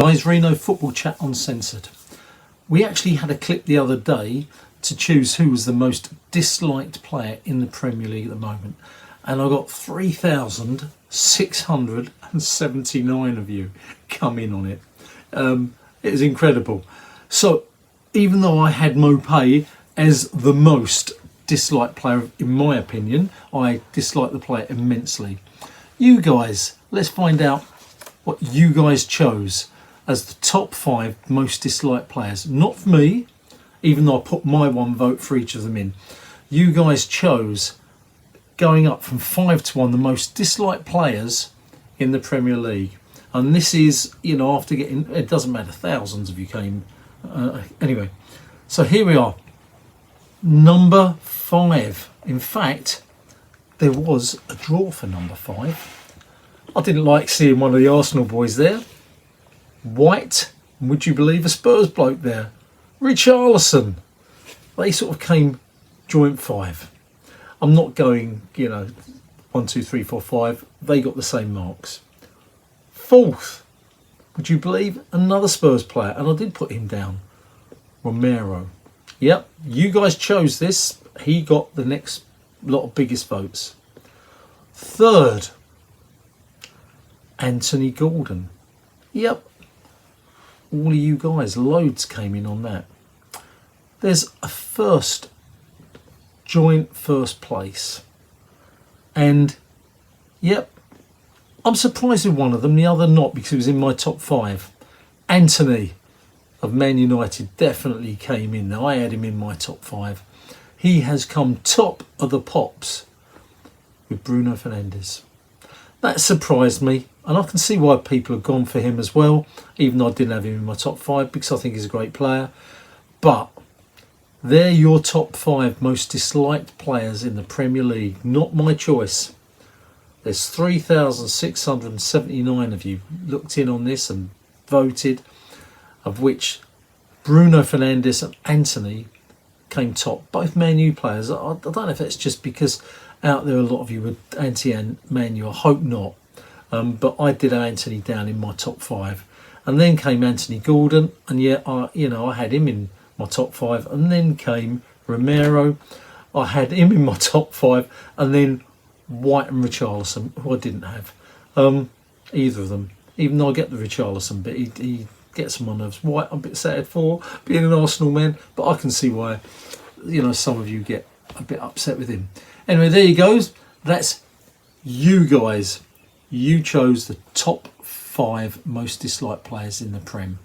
Guys, Reno Football Chat Uncensored. We actually had a clip the other day to choose who was the most disliked player in the Premier League at the moment, and I got 3,679 of you come in on it. It was incredible. So even though I had Maupay as the most disliked player, in my opinion, I dislike the player immensely. You guys, let's find out what you guys chose as the top 5 most disliked players. Not for me, even though I put my one vote for each of them in. You guys chose, going up from 5 to 1, the most disliked players in the Premier League. And this is, you know, after getting, it doesn't matter, thousands of you came. Anyway, so here we are. Number 5. In fact, there was a draw for number 5. I didn't like seeing one of the Arsenal boys there. White, would you believe, a Spurs bloke there. Richarlison. They sort of came joint 5. I'm not going, you know, 1, 2, 3, 4, 5. They got the same marks. 4th, would you believe, another Spurs player, and I did put him down. Romero. Yep, you guys chose this. He got the next lot of biggest votes. 3rd, Anthony Gordon. Yep, all of you guys, loads came in on that. There's a joint first place, and yep, I'm surprised with one of them, the other not, because it was in my top 5. Antony of Man United definitely came in. Now I had him in my top 5. He has come top of the pops with Bruno Fernandes. That surprised me, and I can see why people have gone for him as well, even though I didn't have him in my top 5, because I think he's a great player. But they're your top 5 most disliked players in the Premier League, not my choice. There's 3,679 of you looked in on this and voted, of which Bruno Fernandes and Antony came top. Both Man U players. I don't know if that's just because out there a lot of you were anti-Man U. I hope not. But I did have Antony down in my top 5. And then came Anthony Gordon, and yeah, I had him in my top 5. And then came Romero. I had him in my top 5. And then White and Richarlison, who I didn't have. Either of them. Even though I get the Richarlison, but he gets on my nerves. White, I'm a bit sad for being an Arsenal man, but I can see why, you know, some of you get a bit upset with him. Anyway, there you go. That's you guys. You chose the top 5 most disliked players in the Prem.